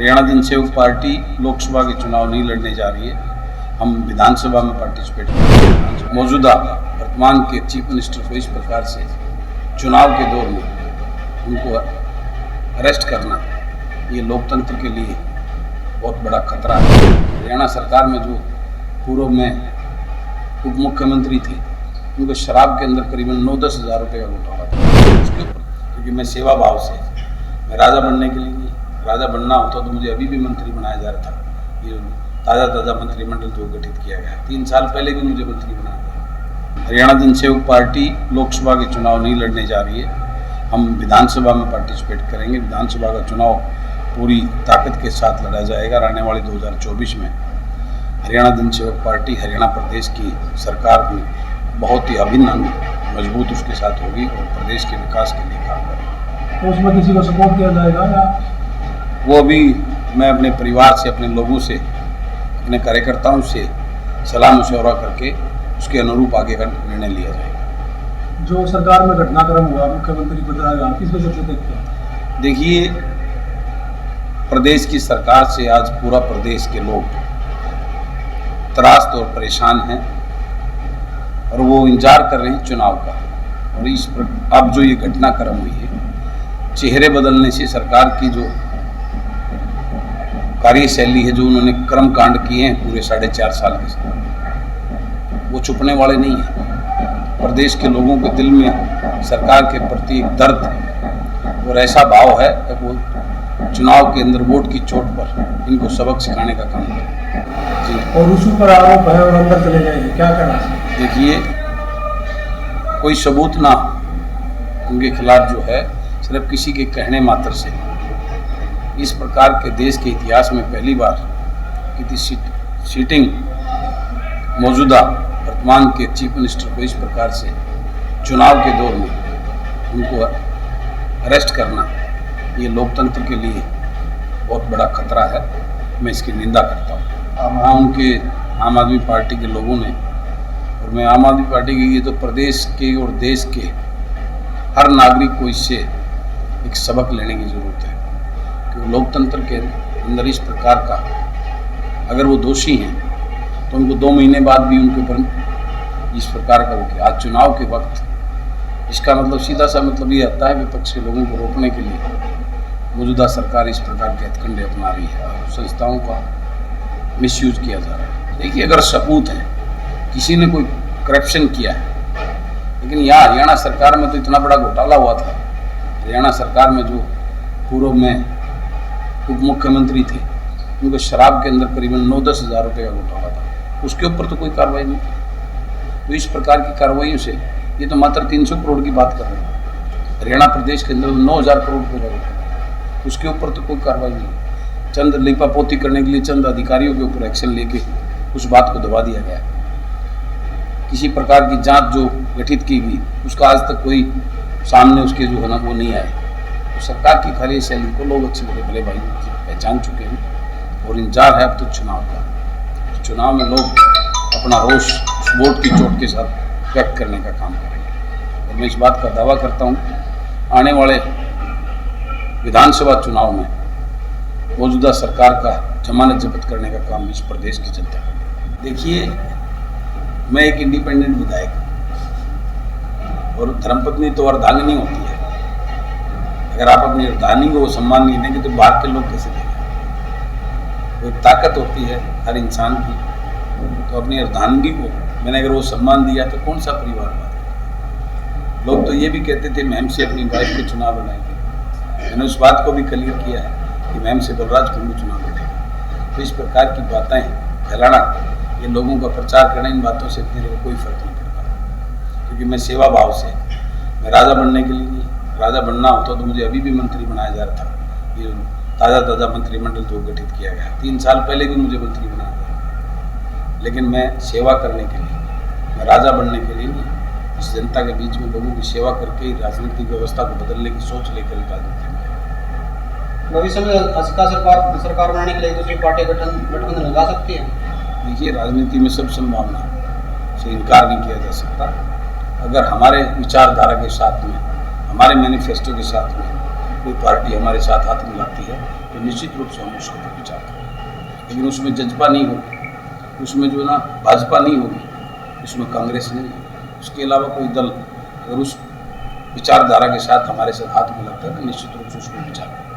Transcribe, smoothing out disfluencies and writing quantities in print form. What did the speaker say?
हरियाणा जनसेवक party Lok Sabha के चुनाव नहीं लड़ने जा रही है। हम विधानसभा में पार्टिसिपेट करेंगे। मौजूदा वर्तमान के चीफ मिनिस्टर को इस प्रकार से चुनाव के दौर में उनको अरेस्ट करना ये लोकतंत्र के लिए बहुत बड़ा खतरा है। हरियाणा सरकार में जो पूर्व में उप मुख्यमंत्री थे उनको शराब के अंदर करीबन 9-10 हज़ार रुपये का घोटाला था। उसके ऊपर क्योंकि मैं सेवा भाव से, मैं राजा बनने के लिए नहीं, राजा बनना होता तो मुझे अभी भी मंत्री बनाया जा रहा था। ये ताज़ा मंत्रिमंडल जो गठित किया गया 3 साल पहले भी मुझे मंत्री बनाया गया। हरियाणा जनसेवक पार्टी लोकसभा के चुनाव नहीं लड़ने जा रही है। हम विधानसभा में पार्टिसिपेट करेंगे। विधानसभा का चुनाव पूरी ताकत के साथ लड़ा जाएगा। आने वाले 2024 में हरियाणा जनसेवक पार्टी हरियाणा प्रदेश की सरकार में बहुत ही अभिन्न अंग मजबूत उसके साथ होगी और प्रदेश के विकास के लिए काम करेगी। तो उसमें किसी को सपोर्ट किया जाएगा या वो अभी मैं अपने परिवार से, अपने लोगों से, अपने कार्यकर्ताओं से सलाह मशवरा करके उसके अनुरूप आगे का निर्णय लिया जाएगा। जो सरकार में घटनाक्रम हुआ, मुख्यमंत्री बदला, किस वजह से देखते हैं? देखिए, प्रदेश की सरकार से आज पूरा प्रदेश के लोग त्रास्त और परेशान हैं और वो इंतजार कर रहे हैं चुनाव का। और इस पर अब जो ये घटनाक्रम हुई है, चेहरे बदलने से सरकार की जो कार्यशैली है, जो उन्होंने कर्मकांड किए हैं पूरे 4.5 साल के साथ, वो छुपने वाले नहीं हैं। प्रदेश के लोगों के दिल में सरकार के प्रति एक दर्द और ऐसा भाव है कि वो चुनाव के अंदर वोट की चोट पर इनको सबक सिखाने का काम करें। जी। और रुसू पर आरोप है और अंदर चले जाएंगे, क्या करना है? देखिए, कोई सबूत ना उनके खिलाफ जो है, सिर्फ किसी के कहने मात्र से इस प्रकार के देश के इतिहास में पहली बार किसी सीटिंग मौजूदा वर्तमान के चीफ मिनिस्टर को इस प्रकार से चुनाव के दौर में उनको अरेस्ट करना ये लोकतंत्र के लिए बहुत बड़ा खतरा है। मैं इसकी निंदा करता हूँ। हाँ, उनके आम आदमी पार्टी के लोगों ने, और मैं आम आदमी पार्टी की, ये तो प्रदेश के और देश के हर नागरिक को इससे एक सबक लेने की ज़रूरत है कि लोकतंत्र के अंदर इस प्रकार का, अगर वो दोषी हैं तो उनको 2 महीने बाद भी उनके ऊपर इस प्रकार का वो किया। आज चुनाव के वक्त इसका मतलब सीधा सा मतलब ये आता है विपक्ष के लोगों को रोकने के लिए मौजूदा सरकार इस प्रकार के हथकंडे अपना रही है और संस्थाओं का मिसयूज किया जा रहा है। देखिए, अगर सबूत है किसी ने कोई करप्शन किया है, लेकिन यहाँ हरियाणा सरकार में तो इतना बड़ा घोटाला हुआ था। हरियाणा सरकार में जो पूर्व में उप मुख्यमंत्री थे उनको शराब के अंदर करीबन 9-10 हज़ार रुपये का घोटाला था। उसके ऊपर तो कोई कार्रवाई नहीं। तो इस प्रकार की कार्रवाइयों से, ये तो मात्र 300 करोड़ की बात कर रहे हैं। हरियाणा प्रदेश के अंदर 9,000 करोड़ रुपये का घोटाला, उसके ऊपर तो कोई कार्रवाई नहीं। चंद लिपापोती करने के लिए चंद अधिकारियों के ऊपर एक्शन लेके उस बात को दबा दिया गया। किसी प्रकार की जांच जो गठित की गई उसका आज तक कोई सामने उसके जो है ना वो नहीं आए। तो सरकार की कार्यशैली को लोग अच्छे भले भाई पहचान चुके हैं और इंतजार है अब तो चुनाव का। चुनाव में लोग अपना रोष उस वोट की चोट के साथ व्यक्त करने का काम करेंगे। और मैं इस बात का दावा करता हूँ, आने वाले विधानसभा चुनाव में मौजूदा सरकार का जमानत जब्त करने का काम इस प्रदेश की जनता करेगी। देखिए, मैं एक इंडिपेंडेंट विधायक और धर्मपत्नी तो अर्धांगिनी होती है। अगर आप अपनी अर्धांगिनी को सम्मान नहीं देंगे तो बाहर के लोग कैसे देंगे? वो एक ताकत होती है हर इंसान की। तो अपनी अर्धांगिनी को मैंने अगर वो सम्मान दिया तो कौन सा परिवार बात? लोग तो ये भी कहते थे मैम से अपनी वाइफ को चुनाव लड़ाएंगे। मैंने उस बात को भी क्लियर किया है कि मैम से बलराज कुंडू चुनाव लड़ेगा। तो इस प्रकार की बातें फैलाना, ये लोगों का प्रचार करना, इन बातों से मेरे को कोई फर्क नहीं पड़ता। क्योंकि मैं सेवा भाव से, मैं राजा बनने के लिए नहीं, राजा बनना होता तो मुझे अभी भी मंत्री बनाया जा रहा था। ये ताज़ा मंत्रिमंडल जो गठित किया गया 3 साल पहले भी मुझे मंत्री बनाया गया। लेकिन मैं सेवा करने के लिए, मैं राजा बनने के लिए नहीं, इस जनता के बीच में लोगों की सेवा करके ही राजनीतिक व्यवस्था को बदलने की सोच लेकर राजनीति में। भविष्य में असका सरकार बनाने के लिए दूसरी पार्टी गठबंधन लगा सकती है? देखिए, राजनीति में सब संभावना से इनकार नहीं किया जा सकता। अगर हमारे विचारधारा के साथ में, हमारे मैनिफेस्टो के साथ में कोई पार्टी हमारे साथ हाथ मिलाती है तो निश्चित रूप से हम उसके ऊपर विचार करेंगे, लेकिन उसमें जजपा नहीं होगी, उसमें जो है ना भाजपा नहीं होगी, उसमें कांग्रेस नहीं है, उसके अलावा कोई दल अगर उस विचारधारा के साथ हमारे साथ हाथ मिलाता है तो निश्चित रूप से उसमें विचार करेंगे।